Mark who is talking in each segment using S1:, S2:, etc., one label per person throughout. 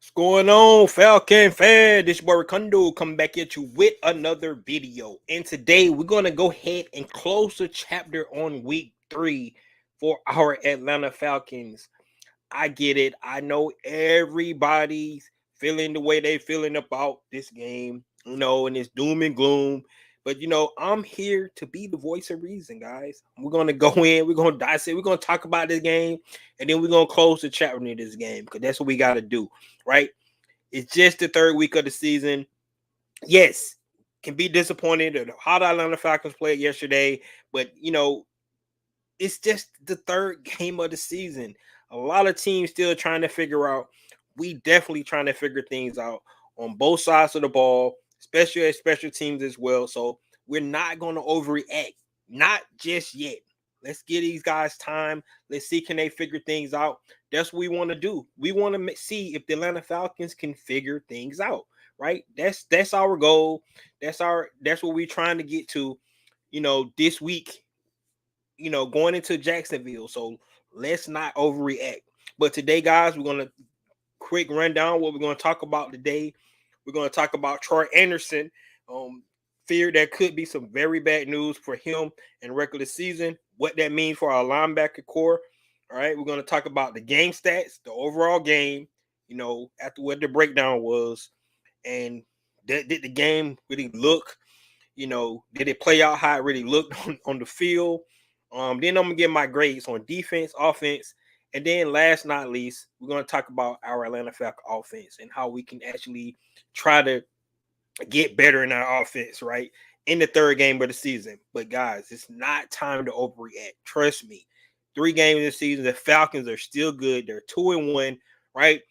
S1: What's going on, Falcon fan? This your boy Ricondo coming back at you with another video. And today we're gonna go ahead and close the chapter on week 3 for our Atlanta Falcons. I get it. I know everybody's feeling the way they feeling about this game, and it's doom and gloom. But I'm here to be the voice of reason, guys. We're gonna go in, we're gonna dissect, we're gonna talk about this game, and then we're gonna close the chapter in this game because that's what we gotta do, right? It's just the third week of the season. Yes, can be disappointed at how the Atlanta Falcons played yesterday, but it's just the third game of the season. A lot of teams still trying to figure out. We definitely trying to figure things out on both sides of the ball, especially as special teams as well. So we're not going to overreact, not just yet. Let's give these guys time. Let's see, can they figure things out? That's what we want to do. We want to see if the Atlanta Falcons can figure things out, right? That's our goal. That's what we're trying to get to, this week, going into Jacksonville. So let's not overreact. But today, guys, we're gonna quick rundown what we're gonna talk about today. We're gonna talk about Troy Anderson. Fear there could be some very bad news for him in regular season. What that means for our linebacker core. All right, we're gonna talk about the game stats, the overall game. After what the breakdown was, and did the game really look? Did it play out how it really looked on the field? Then I'm gonna get my grades on defense, offense, and then last not least, we're gonna talk about our Atlanta Falcons offense and how we can actually try to get better in our offense, right? In the third game of the season. But guys, it's not time to overreact. Trust me. 3 games this season, the Falcons are still good. They're 2-1, right?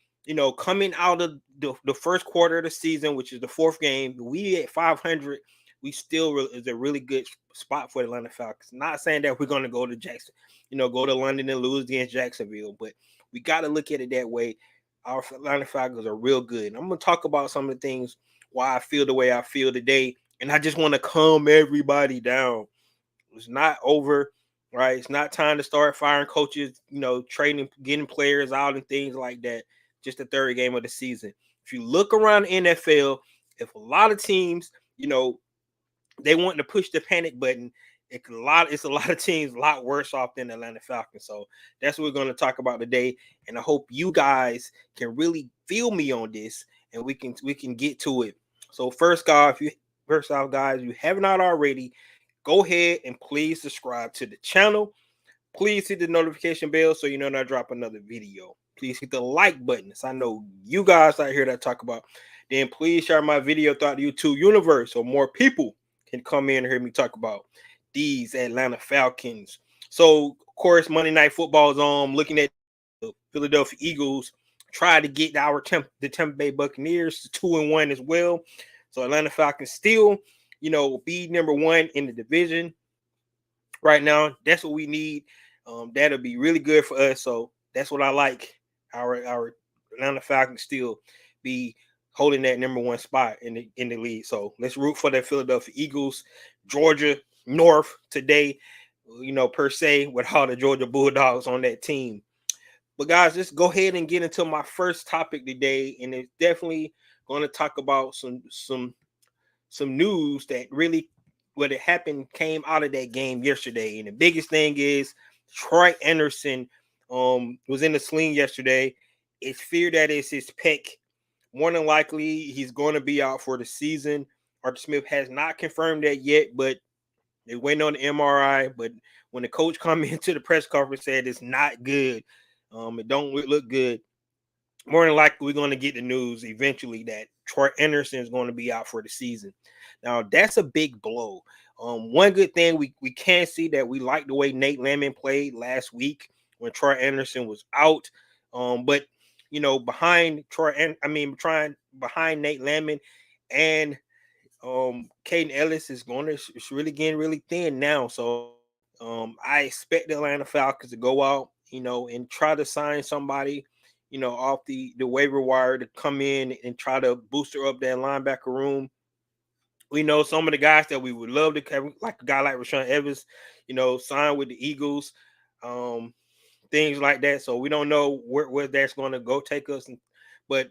S1: Coming out of the first quarter of the season, which is the fourth game, we at 500. We still is a really good spot for the Atlanta Falcons. Not saying that we're going to go to Jackson, go to London and lose against Jacksonville, but we got to look at it that way. Our Atlanta Falcons are real good. And I'm going to talk about some of the things why I feel the way I feel today. And I just want to calm everybody down. It's not over, right? It's not time to start firing coaches, trading, getting players out and things like that. Just the third game of the season. If you look around the NFL, if a lot of teams, they want to push the panic button, it's a lot of teams a lot worse off than the Atlanta Falcons. So that's what we're going to talk about today. And I hope you guys can really feel me on this and we can get to it. So first off, guys, if you have not already, go ahead and please subscribe to the channel. Please hit the notification bell so you know when I drop another video. Please hit the like button. So I know you guys out here that talk about. Then please share my video throughout the YouTube universe so more people can come in and hear me talk about these Atlanta Falcons. So, of course, Monday Night Football is on. Looking at the Philadelphia Eagles, try to get the Tampa Bay Buccaneers to 2-1 as well. So Atlanta Falcons still, be number 1 in the division right now. That's what we need. That'll be really good for us. So that's what I like. Our Atlanta Falcons still be holding that number 1 spot in the league. So let's root for the Philadelphia Eagles. Georgia North today, per se, with all the Georgia Bulldogs on that team. But guys, let's go ahead and get into my first topic today, and it's definitely going to talk about some news that really what it happened came out of that game yesterday. And the biggest thing is Troy Anderson was in the sling yesterday. It's feared that it's his pec. More than likely, he's going to be out for the season. Arthur Smith has not confirmed that yet, but they're waiting on the MRI. But when the coach come into the press conference said it's not good, it don't look good. More than likely, we're going to get the news eventually that Troy Anderson is going to be out for the season. Now, that's a big blow. One good thing we can see that we like the way Nate Landman played last week when Troy Anderson was out. But behind behind Nate Landman and Caden Ellis it's really getting really thin now. So I expect the Atlanta Falcons to go out, and try to sign somebody, off the waiver wire to come in and try to booster up that linebacker room. We know some of the guys that we would love to have, like a guy like Rashawn Evans, sign with the Eagles, things like that. So we don't know where that's going to go take us. But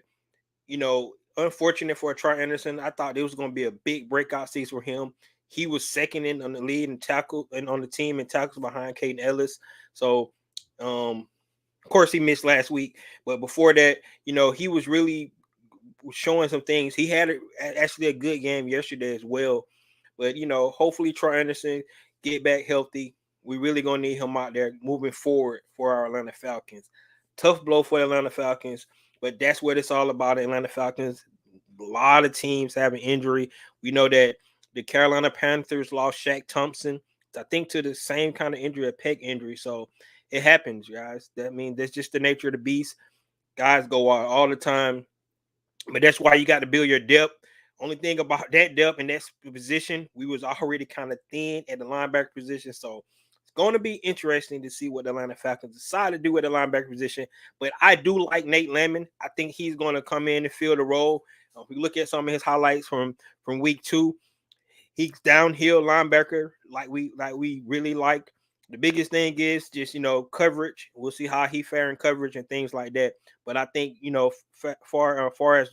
S1: unfortunate for Troy Anderson. I thought it was going to be a big breakout season for him. He was second in on the lead and tackle and on the team in tackles behind Caden Ellis. So, of course, he missed last week, but before that, he was really showing some things. He had actually a good game yesterday as well. But hopefully Troy Anderson get back healthy. We really gonna need him out there moving forward for our Atlanta Falcons. Tough blow for the Atlanta Falcons, but that's what it's all about. Atlanta Falcons. A lot of teams having injury. We know that the Carolina Panthers lost Shaq Thompson, I think, to the same kind of injury, a pec injury. So it happens, guys. That's just the nature of the beast. Guys go out all the time, but that's why you got to build your depth. Only thing about that depth and that position, we was already kind of thin at the linebacker position. So it's going to be interesting to see what the Atlanta Falcons decide to do with the linebacker position. But I do like Nate Landman. I think he's going to come in and fill the role. If we look at some of his highlights from week 2, he's downhill linebacker like we really like. The biggest thing is just coverage. We'll see how he fare in coverage and things like that. But I think far as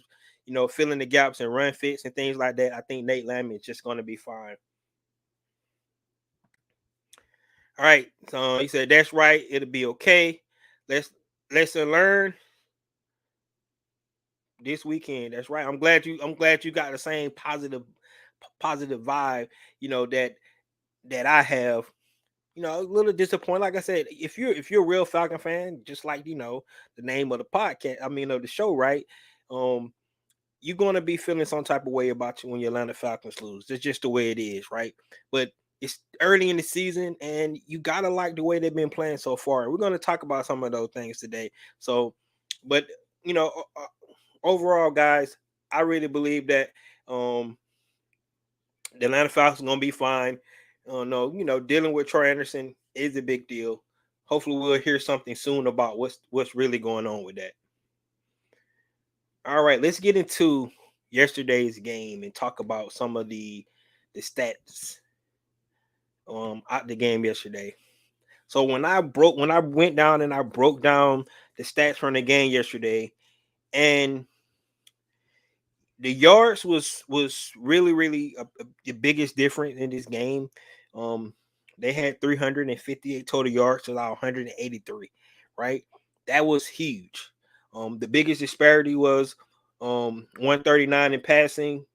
S1: filling the gaps and run fits and things like that, I think Nate Landman is just going to be fine. All right, so he said that's right. It'll be okay. Let's lesson learn this weekend. That's right. I'm glad you got the same positive vibe. That I have. A little disappointed. Like I said, if you're a real Falcon fan, just like the name of the podcast, of the show, right? You're gonna be feeling some type of way about you when your Atlanta Falcons lose. That's just the way it is, right? But it's early in the season, and you gotta like the way they've been playing so far. We're gonna talk about some of those things today. So, but overall, guys, I really believe that the Atlanta Falcons are gonna be fine. No, dealing with Troy Anderson is a big deal. Hopefully, we'll hear something soon about what's really going on with that. All right, let's get into yesterday's game and talk about some of the stats out the game yesterday. So when I went down and I broke down the stats from the game yesterday, and the yards was really the biggest difference in this game. They had 358 total yards to allow 183, right? That was huge. The biggest disparity was 139 in passing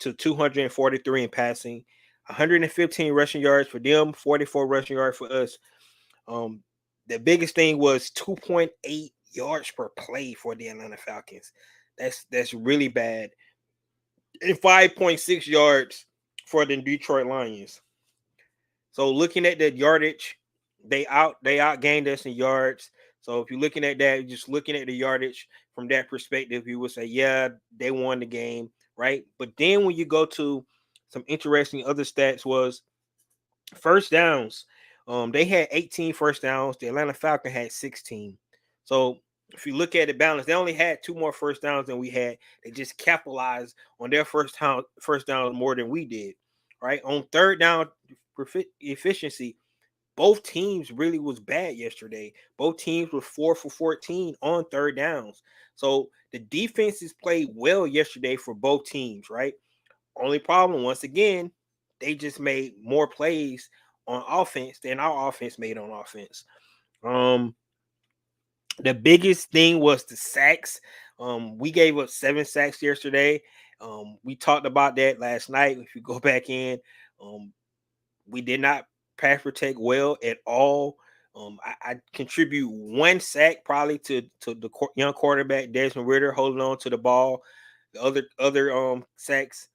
S1: to 243 in passing, 115 rushing yards for them, 44 rushing yards for us. The biggest thing was 2.8 yards per play for the Atlanta Falcons. That's really bad. And 5.6 yards for the Detroit Lions. So looking at the yardage, they outgained us in yards. So if you're looking at that, just looking at the yardage from that perspective, you would say, yeah, they won the game, right? But then when you go to some interesting other stats was first downs. They had 18 first downs. The Atlanta Falcon had 16. So if you look at the balance, they only had 2 more first downs than we had. They just capitalized on their first down more than we did, right? On third down efficiency, both teams really was bad yesterday. Both teams were 4 for 14 on third downs. So the defenses played well yesterday for both teams, right? Only problem, once again, they just made more plays on offense than our offense made on offense. The biggest thing was the sacks. We gave up 7 sacks yesterday. We talked about that last night. If you go back in, we did not pass protect well at all. I contribute 1 sack probably to the young quarterback Desmond Ridder holding on to the ball. The other sacks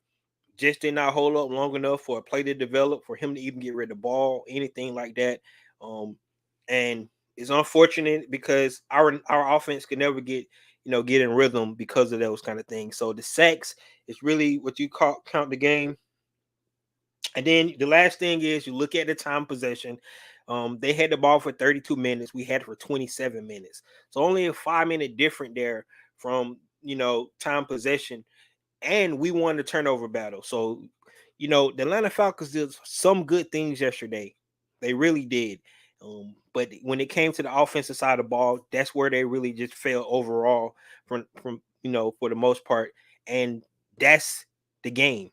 S1: just did not hold up long enough for a play to develop for him to even get rid of the ball, anything like that. And it's unfortunate because our offense could never get in rhythm because of those kind of things. So the sacks is really what you count the game. And then the last thing is you look at the time possession. They had the ball for 32 minutes. We had it for 27 minutes. So only a 5-minute difference there from time possession. And we won the turnover battle. So, the Atlanta Falcons did some good things yesterday. They really did. But when it came to the offensive side of the ball, that's where they really just fell overall from for the most part. And that's the game.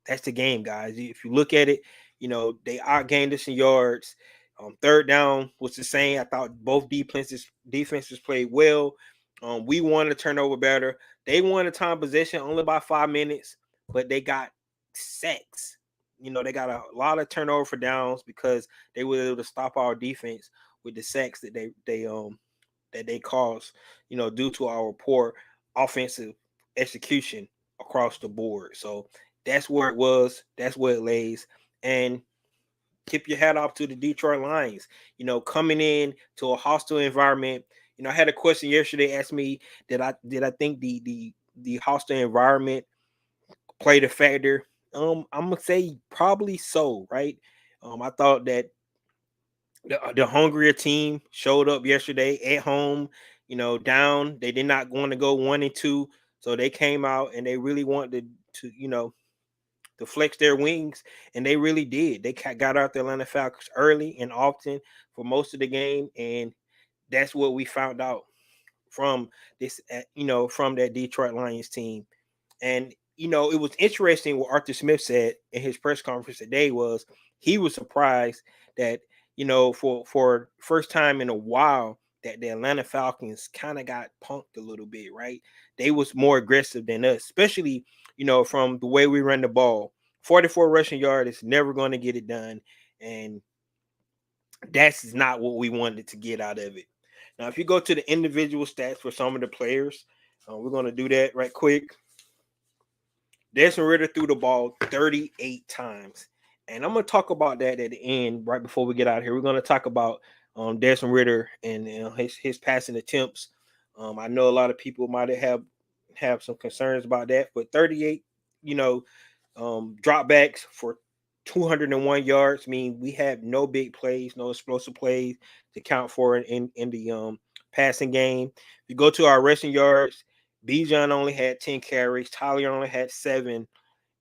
S1: That's the game, guys. If you look at it, they outgained us in yards. Third down was the same. I thought both defenses played well. We won the turnover better. They won the time possession only by 5 minutes, but they got sacks. They got a lot of turnover for downs because they were able to stop our defense with the sacks that they caused, due to our poor offensive execution across the board. So that's where it was. That's where it lays. And tip your hat off to the Detroit Lions, coming in to a hostile environment. I had a question yesterday asked me, did I think the hostile environment played a factor? I'm gonna say probably so, right? I thought that the hungrier team showed up yesterday at home, down. They did not want to go 1-2, so they came out and they really wanted to flex their wings, and they really did. They got out the Atlanta Falcons early and often for most of the game, and that's what we found out from from that Detroit Lions team. And it was interesting what Arthur Smith said in his press conference today was he was surprised that for first time in a while that the Atlanta Falcons kind of got punked a little bit, right? They was more aggressive than us, especially from the way we run the ball. 44 rushing yard is never going to get it done, and that's not what we wanted to get out of it. Now, if you go to the individual stats for some of the players, we're going to do that right quick. Desmond Ridder threw the ball 38 times. And I'm going to talk about that at the end, right before we get out of here. We're going to talk about Desmond Ridder and his passing attempts. I know a lot of people might have some concerns about that, but 38, dropbacks for 201 yards mean we have no big plays, no explosive plays to count for in the passing game. If you go to our rushing yards, Bijan only had 10 carries. Tyler only had 7.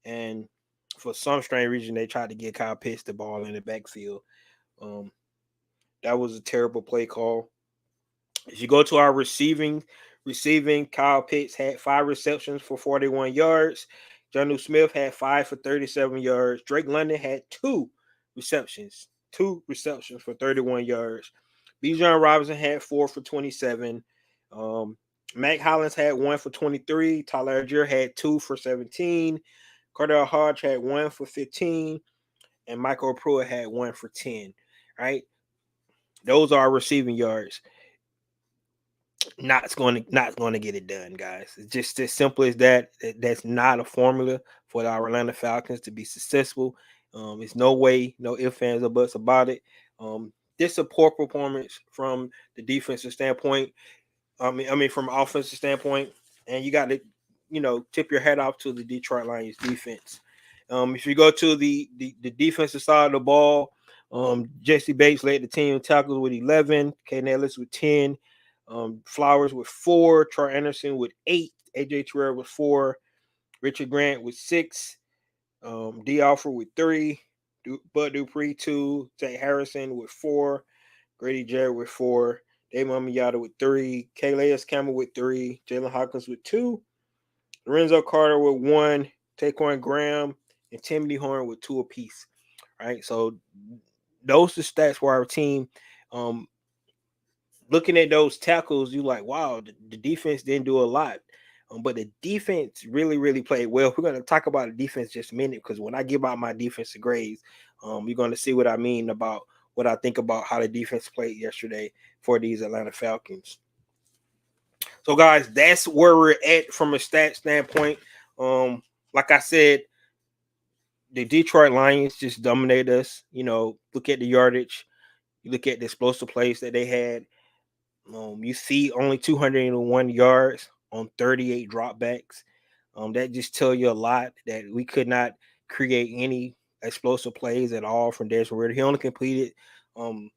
S1: And for some strange reason, they tried to get Kyle Pitts the ball in the backfield. That was a terrible play call. If you go to our receiving, Kyle Pitts had 5 receptions for 41 yards. Jonnu Smith had 5 for 37 yards. Drake London had 2 receptions for 31 yards. Bijan Robinson had 4 for 27. Mac Hollins had 1 for 23. Tyler Algier had 2 for 17. Cordell Hodge had 1 for 15. And Michael Pruitt had 1 for 10. Right? Those are receiving yards. Not going to get it done, guys. It's just as simple as that. That's not a formula for the Atlanta Falcons to be successful. There's no way, no ifs, ands, or buts about it. This is a poor performance from the defensive standpoint. I mean, from an offensive standpoint, and you got to, tip your hat off to the Detroit Lions defense. If you go to the defensive side of the ball, Jesse Bates led the team in tackles with 11, Caden Ellis with 10, Flowers with 4, Troy Anderson with 8, AJ Terrell with 4, Richard Grant with 6, D. Alford with 3, Bud Dupree 2, Zach Harrison with 4, Grady Jarrett with 4, Dave Mamiata with 3, Calais Campbell with 3, Jalen Hawkins with 2, Lorenzo Carter with 1, Taquan Graham and Timothy Horn with 2 apiece. Right, so those are stats for our team. Looking at those tackles, you're like, wow, the defense didn't do a lot. But the defense really, really played well. We're going to talk about the defense just a minute because when I give out my defensive grades, you're going to see what I mean about what I think about how the defense played yesterday for these Atlanta Falcons. So, guys, that's where we're at from a stat standpoint. Like I said, the Detroit Lions just dominate us. Look at the yardage. You look at the explosive plays that they had. You see only 201 yards on 38 dropbacks. That just tell you a lot that we could not create any explosive plays at all from Desmond Ridder. He only completed, I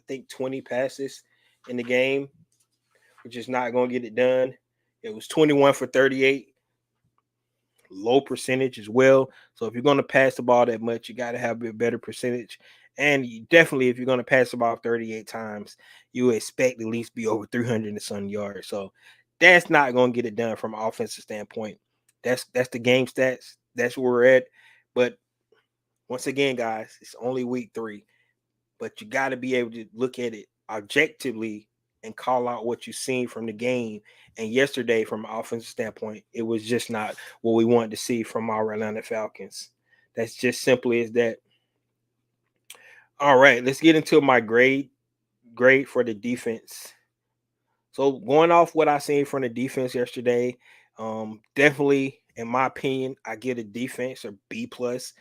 S1: think, 20 passes in the game, which is not going to get it done. It was 21 for 38. Low percentage as well. So if you're going to pass the ball that much, you got to have a better percentage. And definitely, if you're going to pass the ball 38 times, you expect at least be over 300 and some yards. So That's not going to get it done from an offensive standpoint. That's the game stats. That's where we're at. But once again, guys, it's only week 3, but you got to be able to look at it objectively and call out what you've seen from the game. And yesterday, from an offensive standpoint, it was just not what we wanted to see from our Atlanta Falcons. That's just simply as that. All right, let's get into my grade for the defense. So going off what I seen from the defense yesterday, definitely, in my opinion, I give the defense a B plus.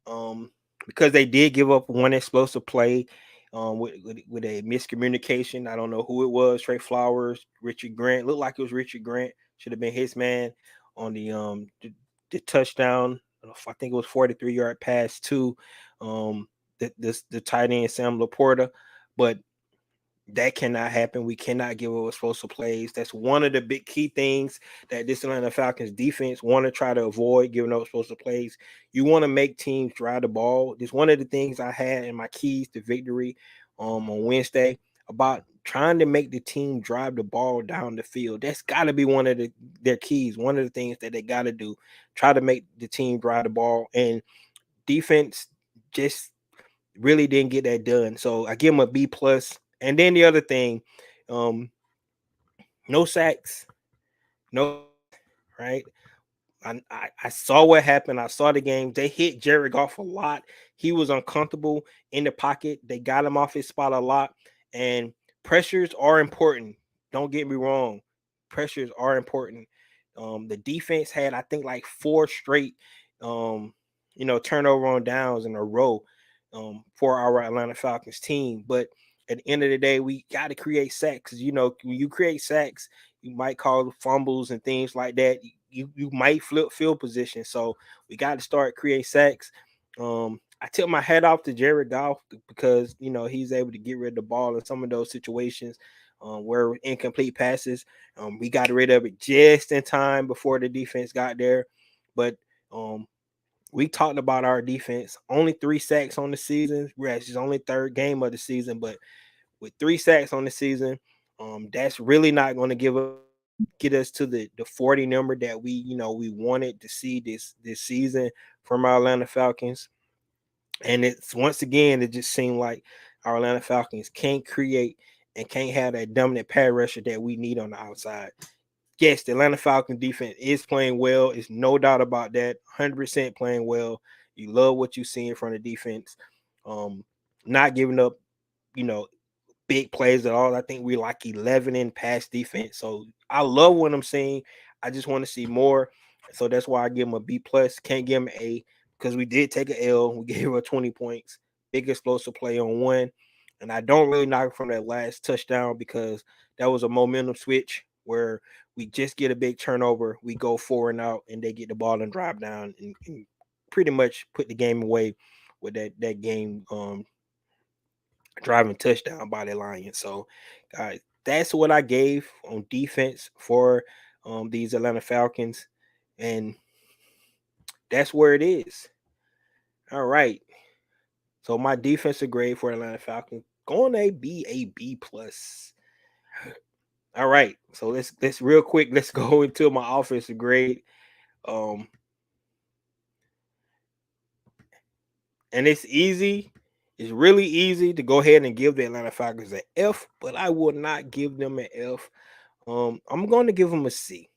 S1: Um, because they did give up one explosive play, with a miscommunication. I don't know who it was. Trey Flowers, Richard Grant, looked like it was Richard Grant. Should have been his man on the touchdown. I think it was 43-yard pass to the tight end Sam Laporta, but that cannot happen. We cannot give up explosive plays. That's one of the big key things that this Atlanta Falcons defense want to try to avoid, giving up explosive plays. You want to make teams drive the ball. It's one of the things I had in my keys to victory on Wednesday about trying to make the team drive the ball down the field. That's got to be one of their keys. One of the things that they got to do. Try to make the team drive the ball, and defense just really didn't get that done. So I give them a B plus. And then the other thing, no sacks, no right. I saw what happened. I saw the game. They hit Jared Goff a lot. He was uncomfortable in the pocket. They got him off his spot a lot. And pressures are important. Don't get me wrong. Pressures are important. The defense had, I think, like 4 straight, turnover on downs in a row, for our Atlanta Falcons team. But at the end of the day, we got to create sacks. When you create sacks, you might call fumbles and things like that. You might flip field position. So we got to start create sacks. I tip my hat off to Jared Goff because he's able to get rid of the ball in some of those situations where incomplete passes. We got rid of it just in time before the defense got there. But we talked about our defense. Only 3 sacks on the season. We're actually only 3rd game of the season, but with 3 sacks on the season, that's really not going to get us to the 40 number that we wanted to see this season from our Atlanta Falcons. And it's once again, it just seemed like our Atlanta Falcons can't create and can't have that dominant pad rusher that we need on the outside. Yes, the Atlanta Falcons defense is playing well. It's no doubt about that. 100% playing well. You love what you see in front of defense. Not giving up, you know, big plays at all. I think we're like 11 in pass defense. So I love what I'm seeing. I just want to see more. So that's why I give him a B plus. Can't give him an A because we did take an L. We gave her 20 points. Big explosive play on one. And I don't really knock it from that last touchdown because that was a momentum switch where we just get a big turnover. We go 4 and out, and they get the ball and drive down and pretty much put the game away with that game driving touchdown by the Lions. So, guys, that's what I gave on defense for these Atlanta Falcons, and that's where it is. All right. So my defensive grade for Atlanta Falcons going to be a B plus. All right. So let's real quick. Let's go into my offensive grade. Um, and it's easy. It's really easy to go ahead and give the Atlanta Falcons an F, but I will not give them an F. I'm going to give them a C,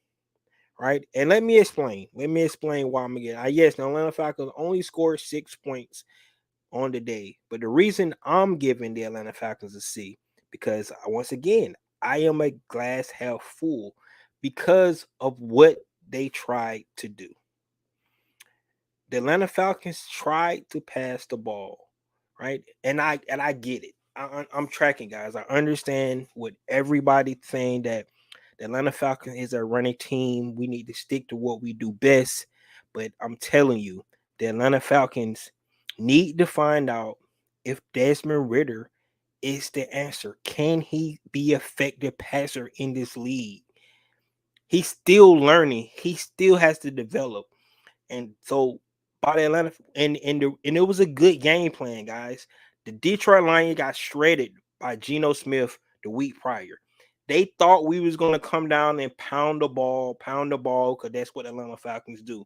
S1: right? And let me explain. Let me explain why I'm again. Yes, the Atlanta Falcons only scored 6 points on the day, but the reason I'm giving the Atlanta Falcons a C because once again, I am a glass half full because of what they tried to do. The Atlanta Falcons tried to pass the ball, right? And I get it. I'm tracking, guys. I understand what everybody saying that the Atlanta Falcons is a running team. We need to stick to what we do best. But I'm telling you, the Atlanta Falcons need to find out if Desmond Ritter is the answer. Can he be effective passer in this league? He's still learning. He still has to develop. And so by the Atlanta and it was a good game plan, guys. The Detroit Lions got shredded by Geno Smith the week prior. They thought we was gonna come down and pound the ball, because that's what Atlanta Falcons do.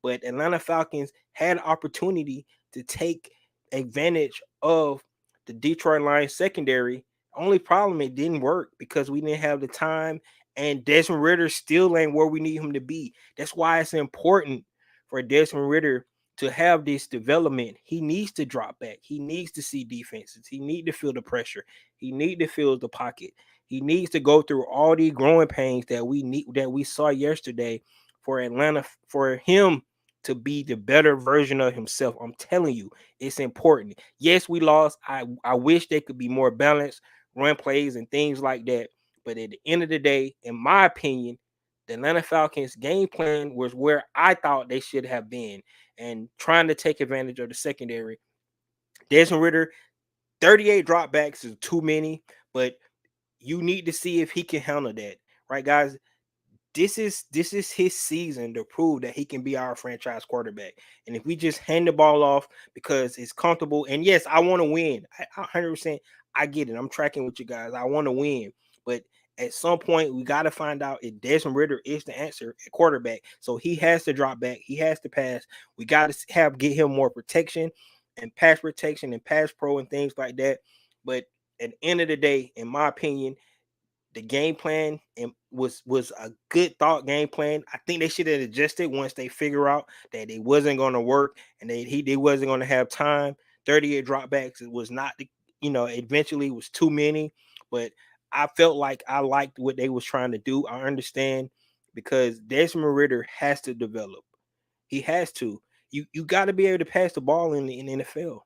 S1: But Atlanta Falcons had an opportunity to take advantage of the Detroit Lions secondary. Only problem, it didn't work because we didn't have the time, and Desmond Ritter still ain't where we need him to be. That's why it's important for Desmond Ritter to have this development. He needs to drop back. He needs to see defenses. He needs to feel the pressure. He needs to feel the pocket. He needs to go through all the growing pains that we saw yesterday for Atlanta, for him to be the better version of himself. I'm telling you, it's important. Yes, we lost. I wish they could be more balanced, run plays and things like that. But at the end of the day, in my opinion, the Atlanta Falcons game plan was where I thought they should have been, and trying to take advantage of the secondary. Desmond Ritter, 38 dropbacks is too many, but you need to see if he can handle that. Right, guys? This is his season to prove that he can be our franchise quarterback. And if we just hand the ball off because it's comfortable, and yes, I want to win. 100%, I get it. I'm tracking with you guys. I want to win, but at some point we got to find out if Desmond Ritter is the answer at quarterback. So he has to drop back. He has to pass. We got to get him more protection and pass pro and things like that. But at the end of the day, in my opinion, the game plan and was a good thought game plan. I think they should have adjusted once they figure out that it wasn't going to work, and they wasn't going to have time. 38 dropbacks, it was not the, eventually it was too many, but I felt like I liked what they was trying to do. I understand, because Desmond Ritter has to develop. He has to. You got to be able to pass the ball in the NFL.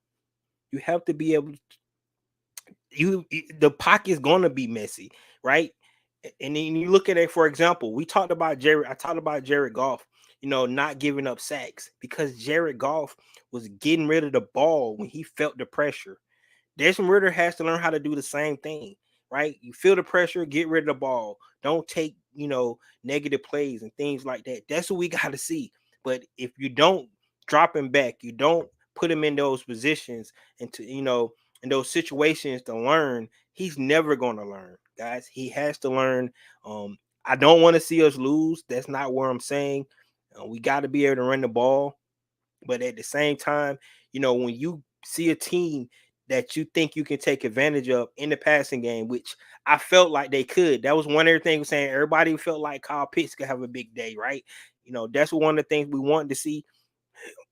S1: You have to be able to, the pocket's gonna be messy, right? And then you look at it, for example, I talked about Jared Goff, not giving up sacks, because Jared Goff was getting rid of the ball when he felt the pressure. Desmond Ritter has to learn how to do the same thing, right? You feel the pressure, get rid of the ball. Don't take, negative plays and things like that. That's what we got to see. But if you don't drop him back, you don't put him in those positions and to, in those situations to learn, he's never going to learn, guys. He has to learn. I don't want to see us lose. That's not what I'm saying. We got to be able to run the ball. But at the same time, when you see a team that you think you can take advantage of in the passing game, which I felt like they could. That was one of the things saying everybody felt like Kyle Pitts could have a big day, right? That's one of the things we wanted to see,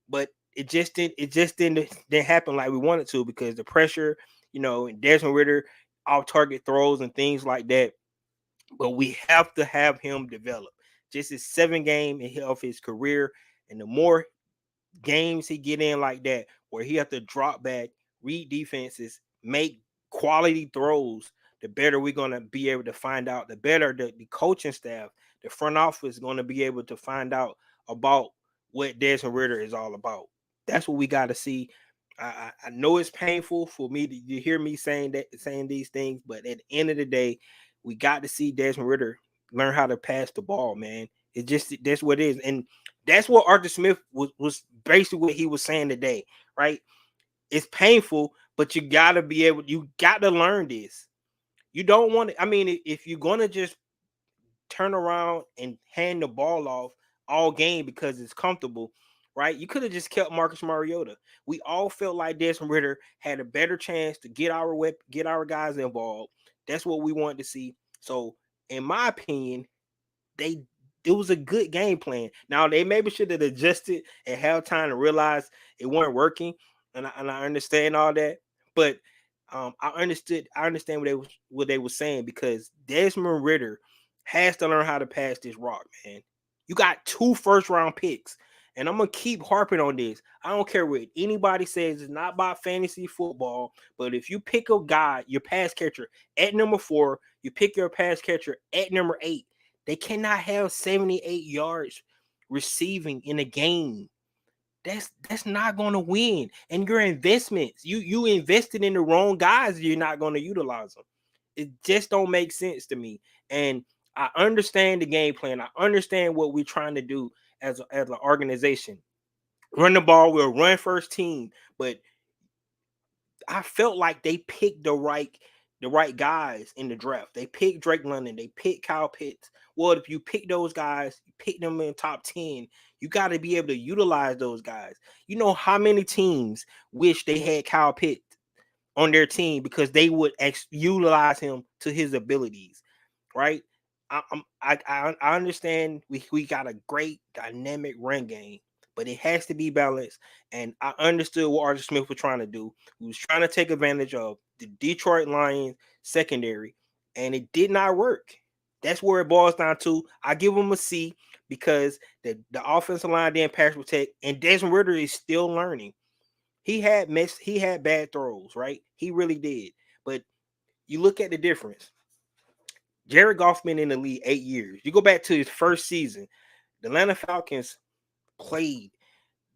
S1: but it just didn't happen like we wanted to, because the pressure, and Desmond Ritter off target throws and things like that. But we have to have him develop. Just his 7 game of his career, and the more games he get in like that, where he have to drop back, read defenses, make quality throws, the better we're going to be able to find out, the better the coaching staff, the front office is going to be able to find out about what Desmond Ritter is all about. That's what we got to see. I know it's painful for me to hear me saying these things, but at the end of the day, we got to see Desmond Ritter learn how to pass the ball, man. That's what it is. And that's what Arthur Smith was basically what he was saying today, right? It's painful, but you got to learn this. You don't want to, I mean, if you're going to just turn around and hand the ball off all game because it's comfortable, right? You could have just kept Marcus Mariota. We all felt like Desmond Ritter had a better chance to get our guys involved. That's what we wanted to see. So, in my opinion, they it was a good game plan. Now they maybe should have adjusted at halftime to realize it wasn't working, and I understand all that. But I understand what they were saying, because Desmond Ritter has to learn how to pass this rock, man. You got 2 first-round picks, and I'm gonna keep harping on this. I don't care what anybody says. It's not about fantasy football, but if you pick a guy, your pass catcher at number 4, you pick your pass catcher at number 8. They cannot have 78 yards receiving in a game. That's not going to win. And your investments, you invested in the wrong guys, you're not going to utilize them. It just don't make sense to me. And I understand the game plan. I understand what we're trying to do as an organization. Run the ball, we'll run first team, but I felt like they picked the right the right guys in the draft. They picked Drake London, they picked Kyle Pitts. Well, if you pick those guys, you pick them in top 10, you got to be able to utilize those guys. You know how many teams wish they had Kyle Pitts on their team because they would utilize him to his abilities, right? I understand we got a great dynamic run game, but it has to be balanced. And I understood what Arthur Smith was trying to do. He was trying to take advantage of the Detroit Lions secondary, and it did not work. That's where it boils down to. I give him a C because the offensive line didn't pass protect, and Desmond Ridder is still learning. He had bad throws, right? He really did. But you look at the difference. Jared Goff been in the league 8 years. You go back to his first season. The Atlanta Falcons played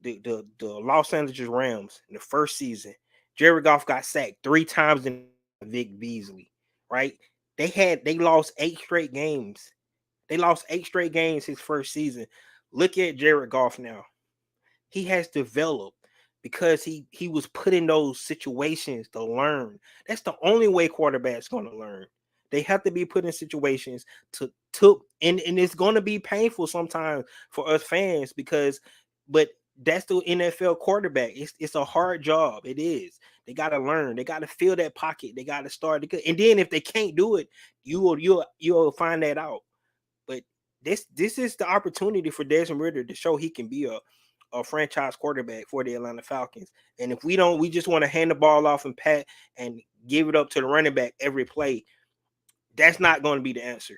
S1: the Los Angeles Rams in the first season. Jared Goff got sacked 3 times in Vic Beasley, right? They lost 8 straight games. They lost 8 straight games his first season. Look at Jared Goff now. He has developed because he was put in those situations to learn. That's the only way quarterbacks going to learn. They have to be put in situations and it's going to be painful sometimes for us fans but that's the NFL quarterback. It's a hard job. It is. They got to learn. They got to fill that pocket. They got to start it. And then if they can't do it, you'll find that out. But this is the opportunity for Desmond Ridder to show he can be a franchise quarterback for the Atlanta Falcons. And if we don't, we just want to hand the ball off and pat and give it up to the running back every play. That's not going to be the answer,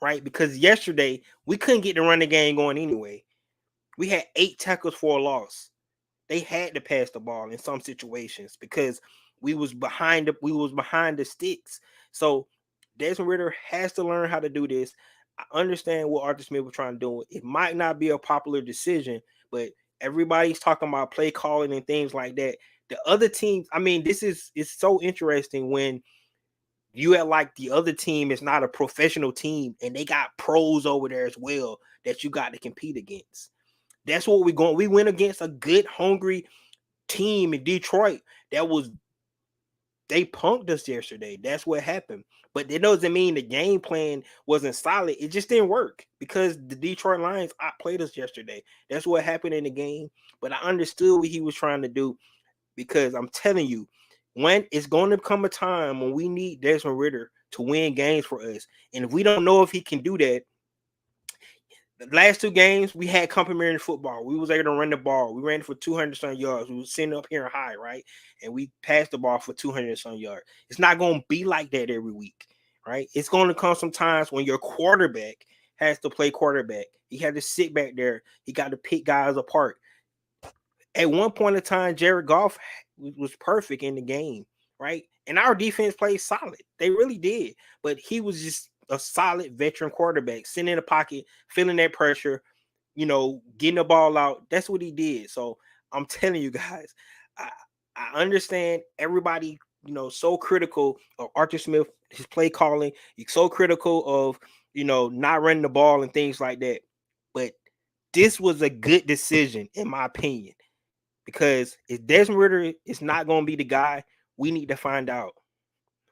S1: right? Because yesterday we couldn't get the running game going anyway. We had 8 tackles for a loss. They had to pass the ball in some situations because we was behind the sticks. So Desmond Ridder has to learn how to do this. I understand what Arthur Smith was trying to do. It might not be a popular decision, but everybody's talking about play calling and things like that. The other teams, I mean, it's so interesting when you at like the other team is not a professional team and they got pros over there as well that you got to compete against. That's what we're going. We went against a good, hungry team in Detroit they punked us yesterday. That's what happened. But it doesn't mean the game plan wasn't solid. It just didn't work because the Detroit Lions outplayed us yesterday. That's what happened in the game. But I understood what he was trying to do because I'm telling you, when it's going to come a time when we need Desmond Ridder to win games for us. And if we don't know if he can do that, the last 2 games we had complimentary football. We was able to run the ball. We ran for 200 some yards. We was sitting up here high, right? And we passed the ball for 200 some yards. It's not going to be like that every week, right? It's going to come sometimes when your quarterback has to play quarterback. He had to sit back there. He got to pick guys apart. At one point in time, Jared Goff was perfect in the game, right? And our defense played solid. They really did. But he was just a solid veteran quarterback, sitting in the pocket, feeling that pressure, getting the ball out. That's what he did. So I'm telling you guys, I understand everybody, so critical of Arthur Smith, his play calling. He's so critical of, not running the ball and things like that. But this was a good decision, in my opinion, because if Desmond Ridder is not going to be the guy, we need to find out.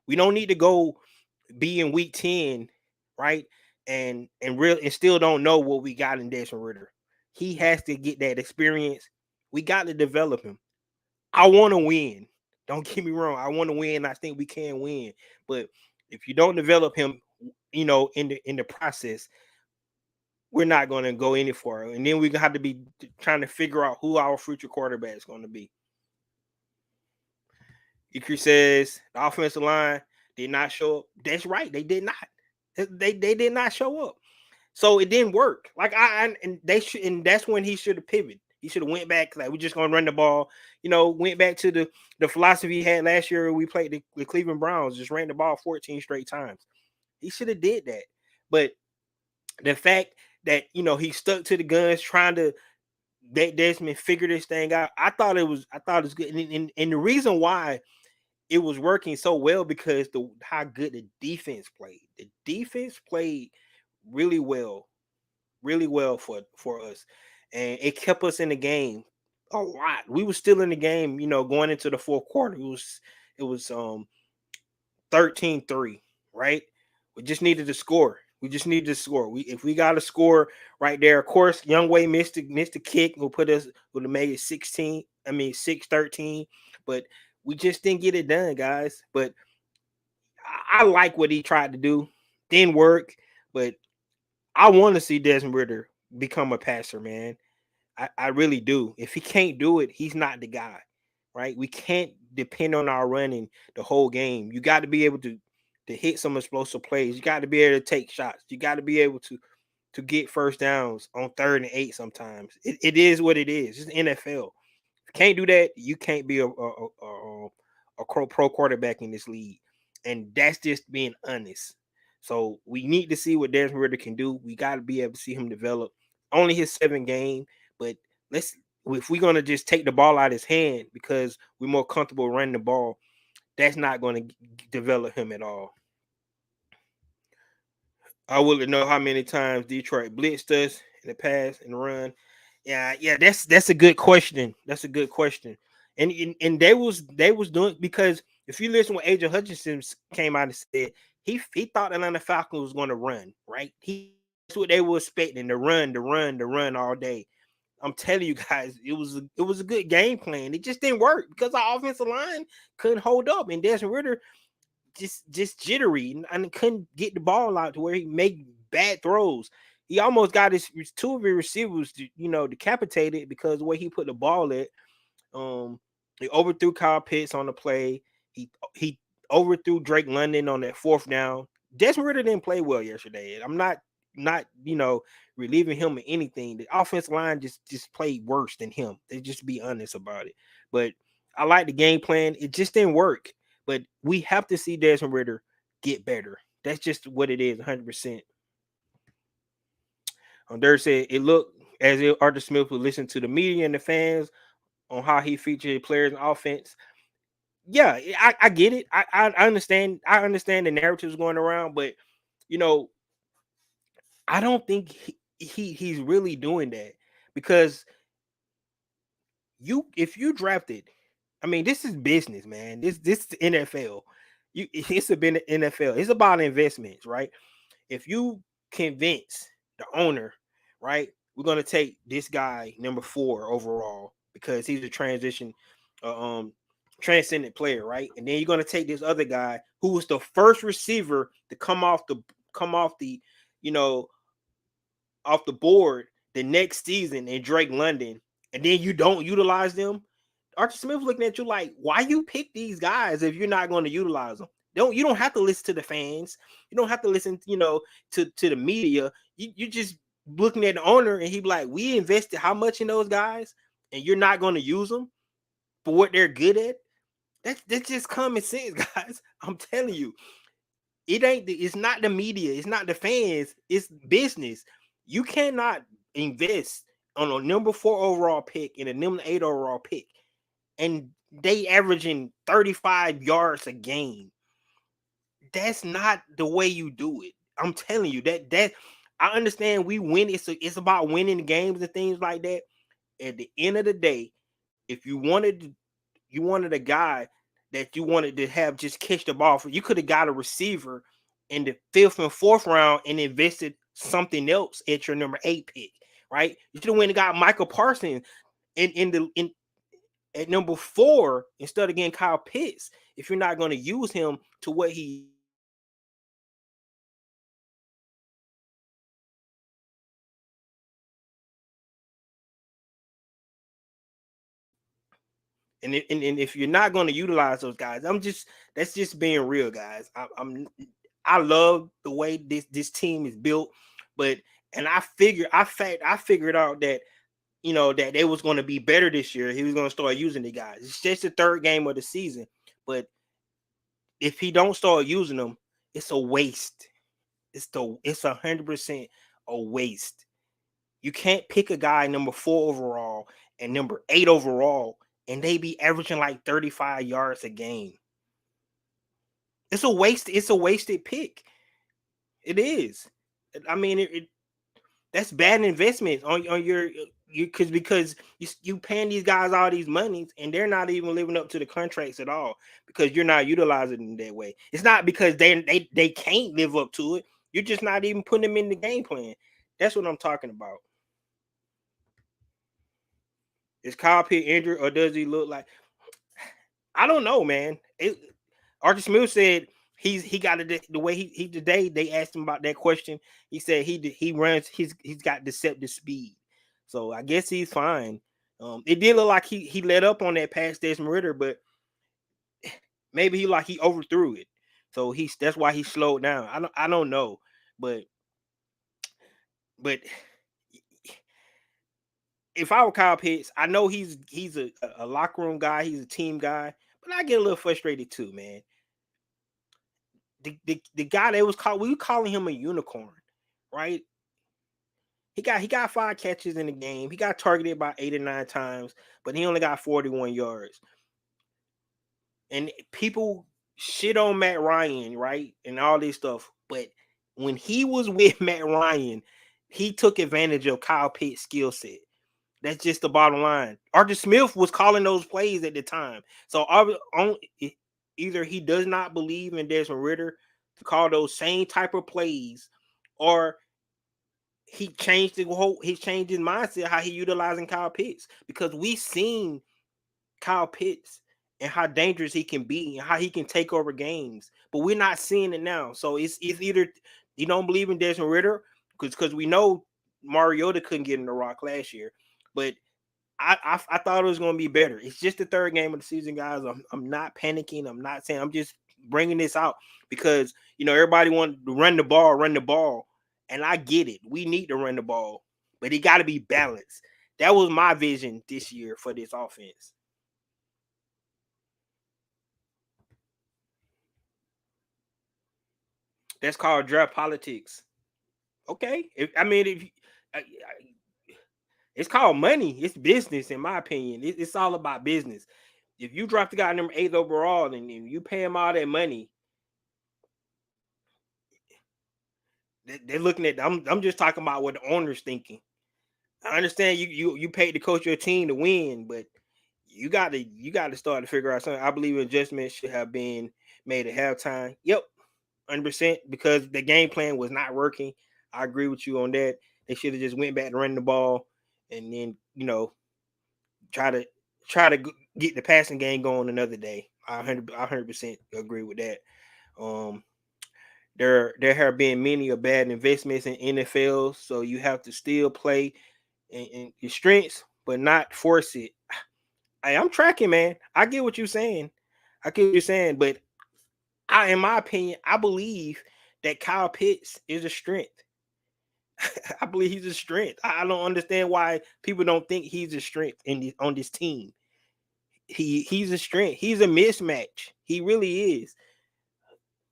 S1: We don't need to go be in week 10, right? And still don't know what we got in Desmond Ridder. He has to get that experience. We got to develop him. I want to win. Don't get me wrong. I want to win. I think we can win. But if you don't develop him, in the process, we're not going to go any further. And then we're going to have to be trying to figure out who our future quarterback is going to be. Ikri says the offensive line did not show up. That's right. They did not. They did not show up. So it didn't work. Like and that's when he should have pivoted. He should have went back, like, we're just gonna run the ball. Went back to the philosophy he had last year. We played the Cleveland Browns, just ran the ball 14 straight times. He should have did that. But the fact that he stuck to the guns, trying to let Desmond figure this thing out. I thought it was good. And the reason why it was working so well because how good the defense played. The defense played really well for us, and it kept us in the game a lot. We were still in the game, going into the fourth quarter. It was 13-3, right? We just needed to score. We just needed to score. If we got a score right there, of course, Young Wei missed the kick. Would have made it 16. I mean 6-13, but we just didn't get it done, guys. But I like what he tried to do. Didn't work, but I want to see Desmond Ritter become a passer, man. I really do. If he can't do it, he's not the guy, right? We can't depend on our running the whole game. You got to be able to hit some explosive plays. You got to be able to take shots. You got to be able to get first downs on 3rd and 8 sometimes. It is what it is. It's NFL. If you can't do that, you can't be a pro quarterback in this league. And that's just being honest. So we need to see what Desmond Ritter can do. We got to be able to see him develop. Only his 7th game, but if we're gonna just take the ball out of his hand because we're more comfortable running the ball, that's not going to develop him at all. I wouldn't know how many times Detroit blitzed us in the pass and run. Yeah, that's a good question. That's a good question. And they was doing, because if you listen what Agent Hutchinson came out and said, he thought Atlanta Falcons was going to run, right? That's what they were expecting, to run all day. I'm telling you guys, it was a good game plan. It just didn't work because our offensive line couldn't hold up, and Desmond Ritter just jittery and couldn't get the ball out to where he made bad throws. He almost got his 2 of his receivers, decapitated because of the way he put the ball at. He overthrew Kyle Pitts on the play. He overthrew Drake London on that 4th down. Desmond Ritter didn't play well yesterday. I'm not relieving him of anything. The offensive line just played worse than him. They just be honest about it. But I like the game plan. It just didn't work. But we have to see Desmond Ritter get better. That's just what it is, 100%. Dirk said it looked as if Arthur Smith would listen to the media and the fans on how he featured players in offense. Yeah, I get it. I understand. I understand the narratives going around, but I don't think he's really doing that, because if you drafted, I mean, this is business, man. This is NFL. It's a been NFL. It's about investments, right? If you convince the owner, right, we're gonna take this guy number 4 overall because he's a transcendent player, right? And then you're gonna take this other guy who was the first receiver to come off the you know off the board the next season in Drake London, and then you don't utilize them. Arthur Smith looking at you like, why you pick these guys if you're not going to utilize them? You don't have to listen to the fans. You don't have to listen, to the media. You just looking at the owner, and he be like, we invested how much in those guys, and you're not going to use them for what they're good at. That's just common sense, guys. I'm telling you, it's not the media, it's not the fans, it's business. You cannot invest on a number 4 overall pick and a number 8 overall pick, and they averaging 35 yards a game. That's not the way you do it. I'm telling you that I understand we win. It's about winning games and things like that. At the end of the day, if you wanted a guy that you wanted to have just catch the ball for, you could have got a receiver in the 5th and 4th round and invested something else at your number 8 pick, right? You should have went and got Michael Parsons in at number 4 instead of getting Kyle Pitts. If you're not going to use him to what he and if you're not going to utilize those guys, that's just being real, guys. I love the way this team is built, but I figured out that that they was going to be better this year. He was going to start using the guys. It's just the 3rd game of the season, but if he don't start using them, it's a waste. It's 100% a waste. You can't pick a guy number 4 overall and number 8 overall, and they be averaging like 35 yards a game. It's a waste. It's a wasted pick. It is. I mean, that's bad investment on your because you paying these guys all these monies and they're not even living up to the contracts at all because you're not utilizing them that way. It's not because they can't live up to it. You're just not even putting them in the game plan. That's what I'm talking about. Is Kyle Pitt injured or does he look like? I don't know, man. Archie Smith said he got it the way he today. They asked him about that question. He said he runs. He's got deceptive speed. So I guess he's fine. It did look like he let up on that pass Desmond Ritter, but maybe he overthrew it. So that's why he slowed down. I don't know, but if I were Kyle Pitts, I know he's a locker room guy, he's a team guy, but I get a little frustrated too, man. The guy that was called, we were calling him a unicorn, right? He got 5 catches in the game. He got targeted about 8 or 9 times, but he only got 41 yards. And people shit on Matt Ryan, right? And all this stuff. But when he was with Matt Ryan, he took advantage of Kyle Pitts' skill set. That's just the bottom line. Arthur Smith was calling those plays at the time. So either he does not believe in Desmond Ritter to call those same type of plays, or he's changed his mindset how he utilizing Kyle Pitts, because we've seen Kyle Pitts and how dangerous he can be and how he can take over games, but we're not seeing it now. So it's either you don't believe in Desmond Ritter because we know Mariota couldn't get in the rock last year, but I thought it was going to be better. It's just the 3rd game of the season, guys. I'm not panicking. I'm not saying, I'm just bringing this out because everybody wants to run the ball, and I get it. We need to run the ball, but it got to be balanced. That was my vision this year for this offense. That's called draft politics. Okay, it's called money. It's business, in my opinion. It's all about business. If you draft the guy number 8 overall and you pay him all that money, they're looking at. I'm just talking about what the owner's thinking. I understand you paid to coach your team to win, but you got to start to figure out something. I believe adjustments should have been made at halftime. Yep, 100%, because the game plan was not working. I agree with you on that. They should have just went back to running the ball, and then try to get the passing game going another day. I 100% agree with that. There have been many bad investments in NFL, so you have to still play in your strengths, but not force it. I'm tracking, man. I get what you're saying. But in my opinion, I believe that Kyle Pitts is a strength. I believe he's a strength. I don't understand why people don't think he's a strength on this team. He's a strength. He's a mismatch. He really is.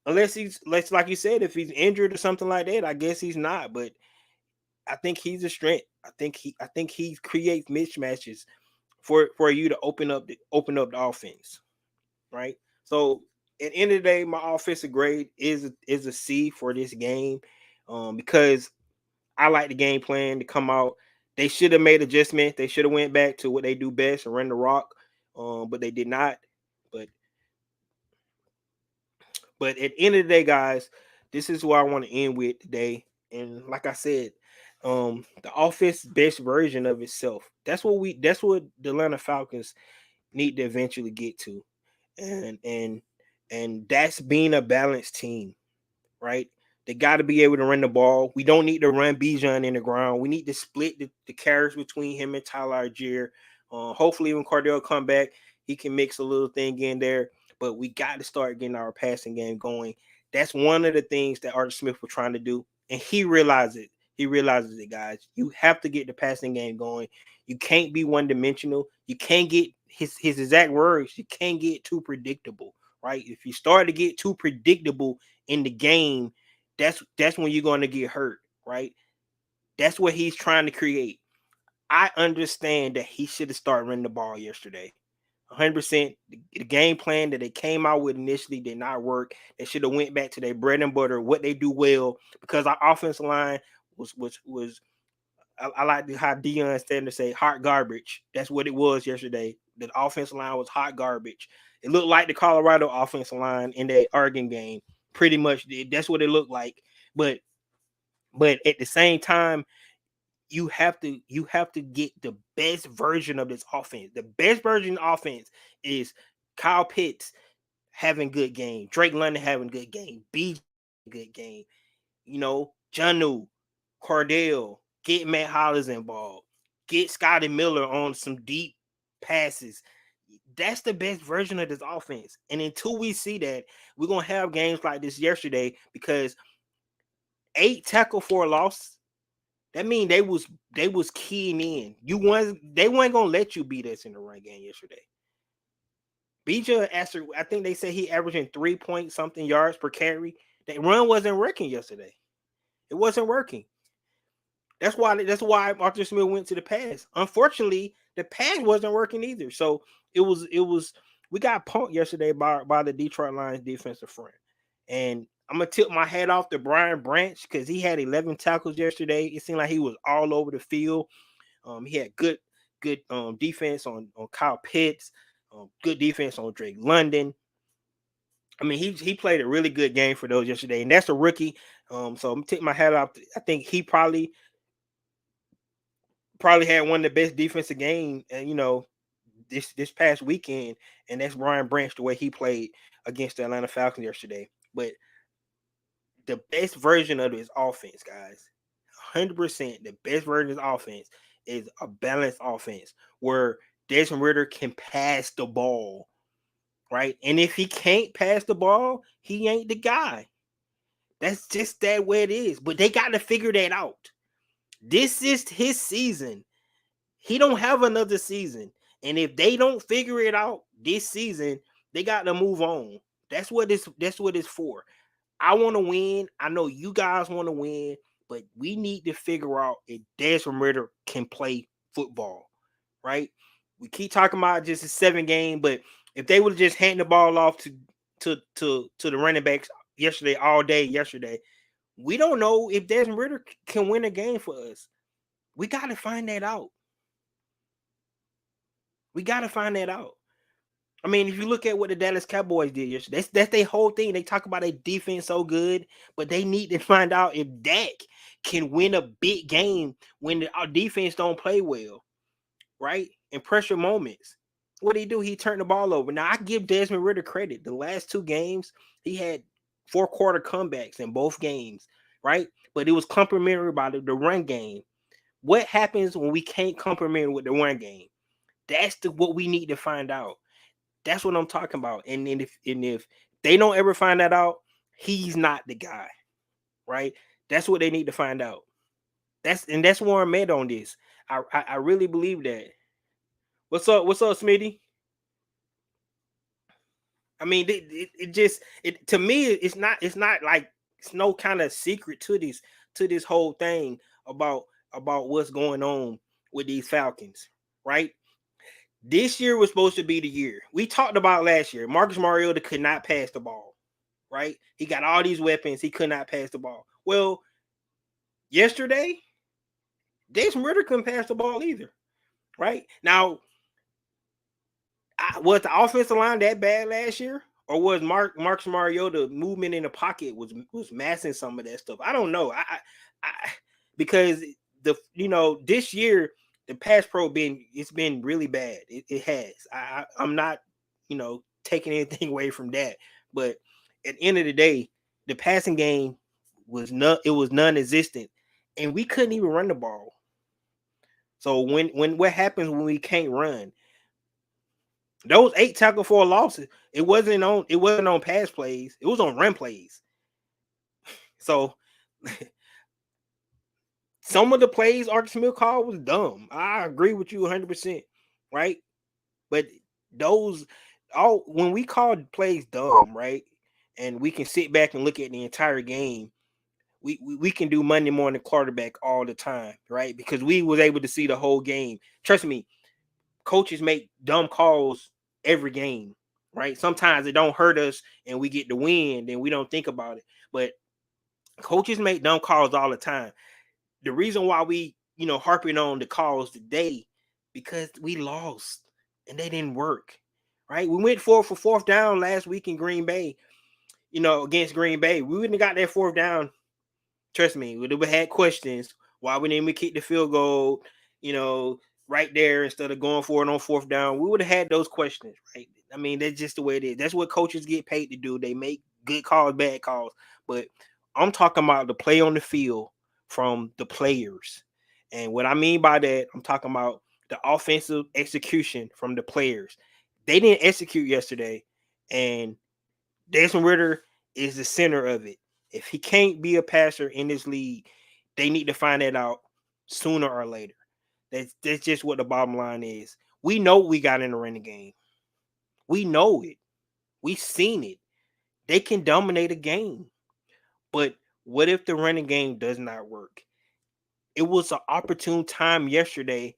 S1: Unless like you said, if he's injured or something like that, I guess he's not. But I think he's a strength. I think he creates mismatches for you to open up the offense, right? So at the end of the day, my offensive grade is a C for this game, because I like the game plan to come out. They should have made adjustments. They should have went back to what they do best and run the rock, but they did not. But at the end of the day, guys, this is what I want to end with today. And like I said, the offense best version of itself. That's what the Atlanta Falcons need to eventually get to. And that's being a balanced team, right? They got to be able to run the ball. We don't need to run Bijan in the ground. We need to split the carries between him and Tyler Algier. Hopefully, when Cardell come back, he can mix a little thing in there. But we got to start getting our passing game going. That's one of the things that Arthur Smith was trying to do, and he realizes it. He realizes it, guys. You have to get the passing game going. You can't be one-dimensional. You can't get his exact words. You can't get too predictable, right? If you start to get too predictable in the game, that's when you're going to get hurt, right? That's what he's trying to create. I understand that he should have started running the ball yesterday. 100%. The game plan that they came out with initially did not work. They should have went back to their bread and butter, what they do well, because our offensive line was I like how Deion Sanders say hot garbage. That's what it was yesterday. The offensive line was hot garbage. It looked like the Colorado offensive line in that Oregon game. Pretty much, that's what it looked like. But at the same time, you have to get the best version of this offense. The best version of offense is Kyle Pitts having good game, Drake London having good game, BJ good game. Jonnu, Cardell, get Matt Hollins involved, get Scotty Miller on some deep passes. That's the best version of this offense. And until we see that, we're gonna have games like this yesterday because 8 tackle for a loss. That means they was keying in. They weren't gonna let you beat us in the run game yesterday. BJ, I think they said he averaging 3 point something yards per carry. That run wasn't working yesterday. It wasn't working. That's why Arthur Smith went to the pass. Unfortunately, the pass wasn't working either. So it was we got punked yesterday by the Detroit Lions defensive front. And I'm gonna tip my hat off to Brian Branch because he had 11 tackles yesterday. It seemed like he was all over the field. He had good defense on Kyle Pitts, good defense on Drake London. I mean, he played a really good game for those yesterday, and that's a rookie. So I'm gonna take my hat off. I think he probably had one of the best defensive games, and this past weekend, and that's Brian Branch the way he played against the Atlanta Falcons yesterday. But the best version of this offense, guys, 100%, the best version of this offense is a balanced offense where Desmond Ridder can pass the ball, right? And if he can't pass the ball, he ain't the guy. That's just that way it is. But they got to figure that out. This is his season. He don't have another season. And if they don't figure it out this season, they got to move on. That's what it's for. I want to win. I know you guys want to win, but we need to figure out if Desmond Ridder can play football, right? We keep talking about just a 7 game, but if they would have just handed the ball off to the running backs all day yesterday, we don't know if Desmond Ridder can win a game for us. We got to find that out. I mean, if you look at what the Dallas Cowboys did yesterday, that's their whole thing. They talk about their defense so good, but they need to find out if Dak can win a big game when our defense don't play well, right? In pressure moments. What did he do? He turned the ball over. Now, I give Desmond Ridder credit. The last 2 games, he had 4-quarter comebacks in both games, right? But it was complementary by the run game. What happens when we can't complement with the run game? That's what we need to find out. That's what I'm talking about. And if they don't ever find that out, he's not the guy, right? That's what they need to find out. That's where I'm at on this. I really believe that. What's up, Smitty? I mean, it to me, it's not like it's no kind of secret to this whole thing about what's going on with these Falcons, right? This year was supposed to be the year. We talked about last year. Marcus Mariota could not pass the ball, right? He got all these weapons. He could not pass the ball. Well, yesterday, Desmond Ridder couldn't pass the ball either, right? Now, was the offensive line that bad last year? Or was Marcus Mariota movement in the pocket was masking some of that stuff? I don't know. I because this year the pass pro it's been really bad. It has. I'm not taking anything away from that, but at the end of the day, the passing game was non-existent, and we couldn't even run the ball. So when what happens when we can't run? Those 8 tackle for losses, it wasn't on pass plays. It was on run plays. So some of the plays Arthur Smith called was dumb. I agree with you 100%, right? But when we called plays dumb, right? And we can sit back and look at the entire game, we can do Monday morning quarterback all the time, right? Because we was able to see the whole game. Trust me, coaches make dumb calls every game, right? Sometimes it don't hurt us and we get the win, then we don't think about it. But coaches make dumb calls all the time. The reason why we harping on the calls today because we lost and they didn't work. Right? We went for fourth down last week in Green Bay, against Green Bay. We wouldn't have got that fourth down. Trust me, we would have had questions why we didn't even kick the field goal, right there instead of going for it on fourth down. We would have had those questions, right? I mean, that's just the way it is. That's what coaches get paid to do. They make good calls, bad calls. But I'm talking about the play on the field from the players. And what I mean by that, I'm talking about the offensive execution from the players. They didn't execute yesterday, and Desmond Ritter is the center of it. If he can't be a passer in this league, they need to find that out sooner or later. That's just what the bottom line is. We know we got in the running game. We know it. We've seen it. They can dominate a game. But what if the running game does not work? It was an opportune time yesterday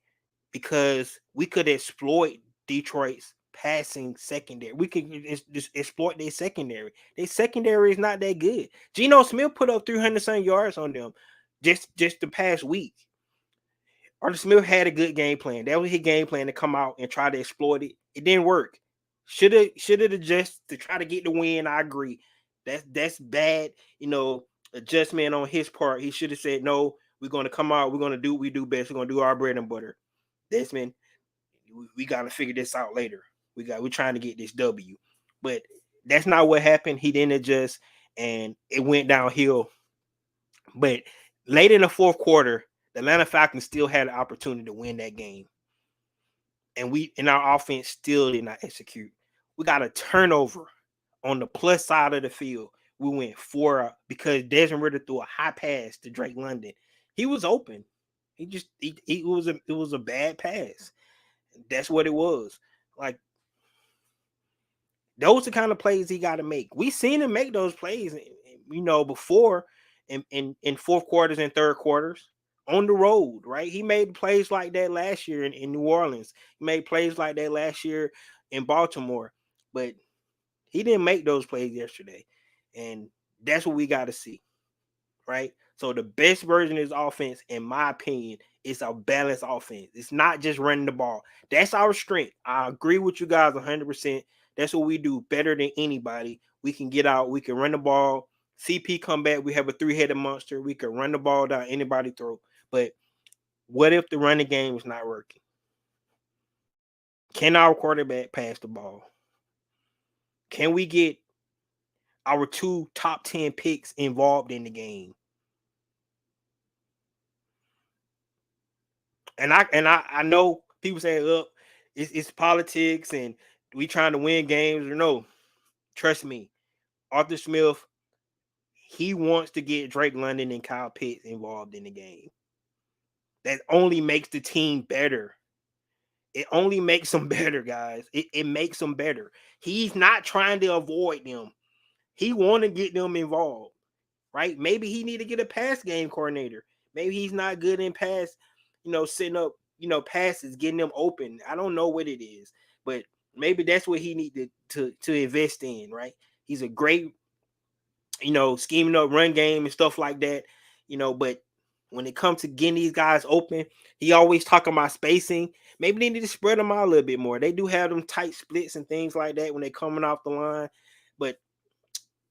S1: because we could exploit Detroit's passing secondary. We could just exploit their secondary. Their secondary is not that good. Geno Smith put up 300 some yards on them just the past week. Arthur Smith had a good game plan. That was his game plan to come out and try to exploit it. It didn't work. Should have adjusted to try to get the win. I agree. That's bad, adjustment on his part. He should have said, no, we're going to come out. We're going to do what we do best. We're going to do our bread and butter. Desmond, we got to figure this out later. We're trying to get this W. But that's not what happened. He didn't adjust, and it went downhill. But late in the fourth quarter, the Atlanta Falcons still had an opportunity to win that game. And our offense still did not execute. We got a turnover on the plus side of the field. We went for because Desmond Ritter threw a high pass to Drake London. He was open. It was a bad pass. That's what it was. Like, those are the kind of plays he got to make. We seen him make those plays, before in fourth quarters and third quarters on the road, right? He made plays like that last year in New Orleans. He made plays like that last year in Baltimore, but he didn't make those plays yesterday. And that's what we got to see, right? So the best version of his offense, in my opinion, is a balanced offense. It's not just running the ball. That's our strength. I agree with you guys 100%. That's what we do better than anybody. We can get out. We can run the ball. CP come back. We have a three-headed monster. We can run the ball down anybody's throat. But what if the running game is not working? Can our quarterback pass the ball? Can we get our 2 top 10 picks involved in the game? And I know people say, look, it's politics and we trying to win games. Or no, trust me, Arthur Smith, he wants to get Drake London and Kyle Pitts involved in the game. That only makes the team better. It only makes them better, guys. It makes them better. He's not trying to avoid them. He want to get them involved, right? Maybe he need to get a pass game coordinator. Maybe he's not good in pass, setting up, passes, getting them open. I don't know what it is, but maybe that's what he need to invest in, right? He's a great, scheming up run game and stuff like that, but when it comes to getting these guys open, he always talking about spacing. Maybe they need to spread them out a little bit more. They do have them tight splits and things like that when they're coming off the line, but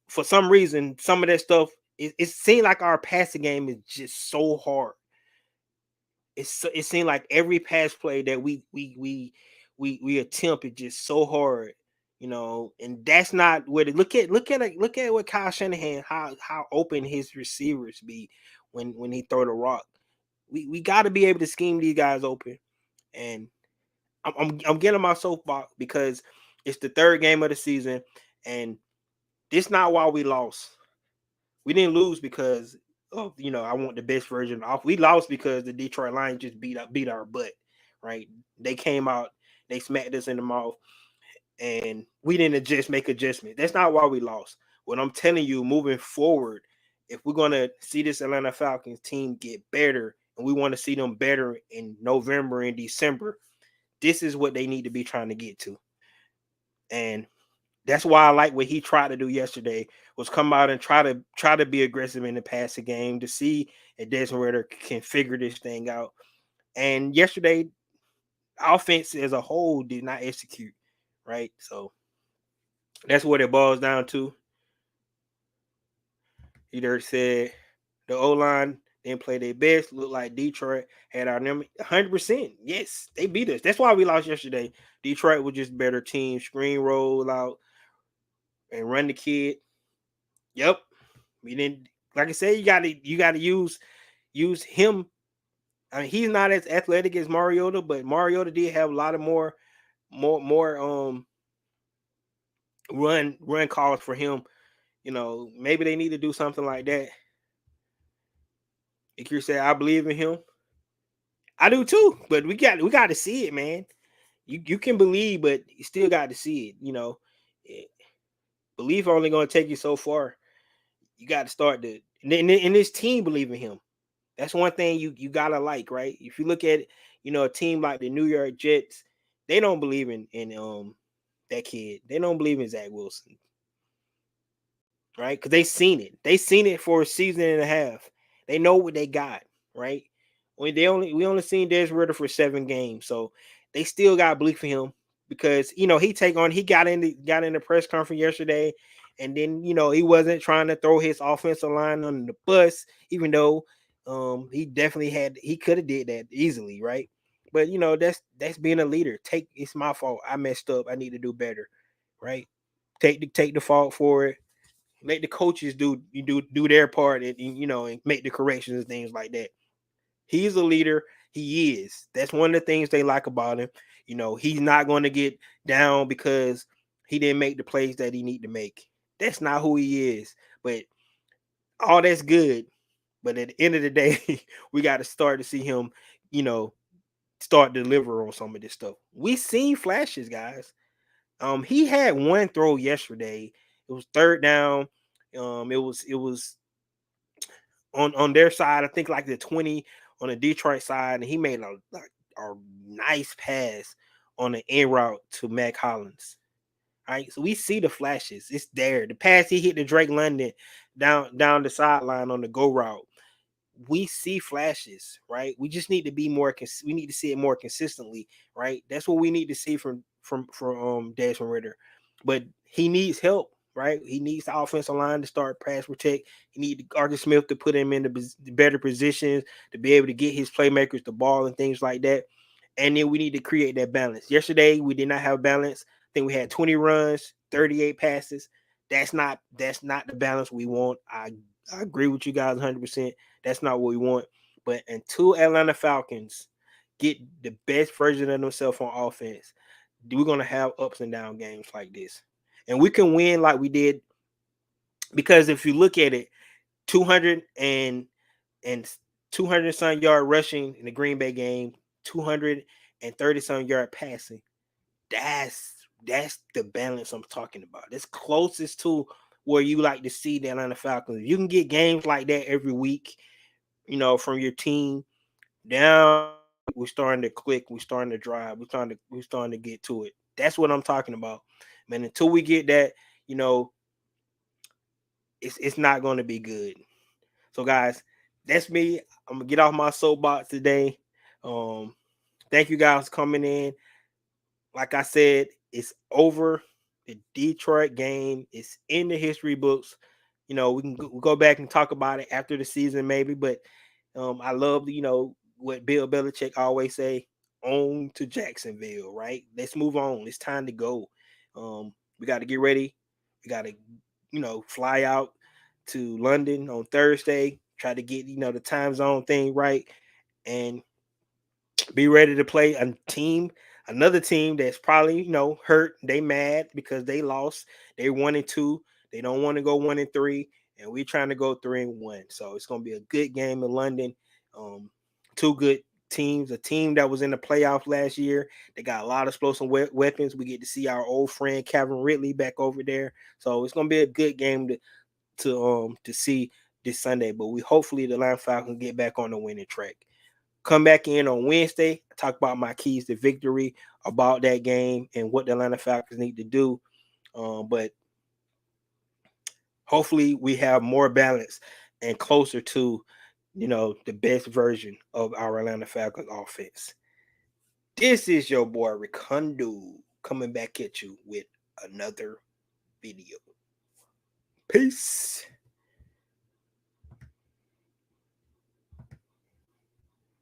S1: for some reason, some of that stuff, it seems like our passing game is just so hard. It seems like every pass play that we attempt is just so hard, and that's not what it. Look at what Kyle Shanahan, how open his receivers be when he throw the rock. We got to be able to scheme these guys open, and I'm getting my soapbox because it's the third game of the season, and this not why we lost. We didn't lose because of, I want the best version off. We lost because the Detroit Lions just beat our butt, right? They came out, they smacked us in the mouth, and we didn't make adjustments. That's not why we lost. What I'm telling you, moving forward, if we're going to see this Atlanta Falcons team get better, and we want to see them better in November and December, this is what they need to be trying to get to. And that's why I like what he tried to do yesterday, was come out and try to be aggressive in the passing game to see and Desmond Ritter can figure this thing out. And yesterday, offense as a whole did not execute, right? So that's what it boils down to. Either said the O line didn't play their best, looked like Detroit had our number 100%. Yes, they beat us. That's why we lost yesterday. Detroit was just better team, screen roll out and run the kid. Yep, we didn't. Like I said, you gotta use him. I mean, he's not as athletic as Mariota, but Mariota did have a lot of more run calls for him. Maybe they need to do something like that. Like you said, I believe in him. I do too, but we got to see it, man. You can believe, but you still got to see it. Eh, belief only going to take you so far. You got to start and this team believe in him. That's one thing you gotta like, right? If you look at a team like the New York Jets, they don't believe in that kid. They don't believe in Zach Wilson, right? Because they seen it. They seen it for a season and a half. They know what they got, right? We only seen Des Ritter for 7 games, so they still got belief in him because he got in the press conference yesterday, and then he wasn't trying to throw his offensive line under the bus, even though he could have did that easily, right? But that's being a leader. It's my fault. I messed up. I need to do better, right? Take the fault for it. Let the coaches do their part and make the corrections and things like that. He's a leader. He is. That's one of the things they like about him. He's not going to get down because he didn't make the plays that he need to make. That's not who he is. But all that's good. But at the end of the day, we got to start to see him, you know, start deliver on some of this stuff. We seen flashes, guys. He had one throw yesterday. It was third down. It was on their side, I think like the 20 on the Detroit side, and he made a nice pass on the end route to Mac Hollins. All right, so we see the flashes. It's there. The pass he hit to Drake London down the sideline on the go route. We see flashes, right? We just need to be more. We need to see it more consistently, right? That's what we need to see from Desmond Ritter, but he needs help, right? He needs the offensive line to start pass protect. He needs Arthur Smith to put him in the better positions to be able to get his playmakers the ball and things like that. And then we need to create that balance. Yesterday we did not have balance. I think we had 20 runs, 38 passes. That's not the balance we want. I agree with you guys 100%. That's not what we want. But until Atlanta Falcons get the best version of themselves on offense, we're going to have ups and down games like this. And we can win like we did because if you look at it, 200 and 200 some yard rushing in the Green Bay game, 230 some yard passing. That's the balance I'm talking about. That's closest to where you like to see the Atlanta Falcons. You can get games like that every week, from your team. Down, we're starting to click. We're starting to drive. We're starting to get to it. That's what I'm talking about, man. Until we get that, you know, it's not going to be good. So, guys, that's me. I'm gonna get off my soapbox today. Um, thank you guys for coming in. Like I said, it's over. The Detroit game is in the history books. We'll go back and talk about it after the season, maybe. But I love, what Bill Belichick always say: "On to Jacksonville." Right? Let's move on. It's time to go. We got to get ready. We got to, fly out to London on Thursday. Try to get the time zone thing right, and be ready to play another team that's probably hurt. They mad because they lost. They 1-2. They don't want to go 1-3, and we're trying to go 3-1. So it's gonna be a good game in London. Two good teams. A team that was in the playoffs last year. They got a lot of explosive weapons. We get to see our old friend Calvin Ridley back over there. So it's gonna be a good game to see this Sunday. But we hopefully the Atlanta Falcons get back on the winning track. Come back in on Wednesday, talk about my keys to victory, about that game and what the Atlanta Falcons need to do. But hopefully we have more balance and closer to, the best version of our Atlanta Falcons offense. This is your boy Rikundu coming back at you with another video. Peace.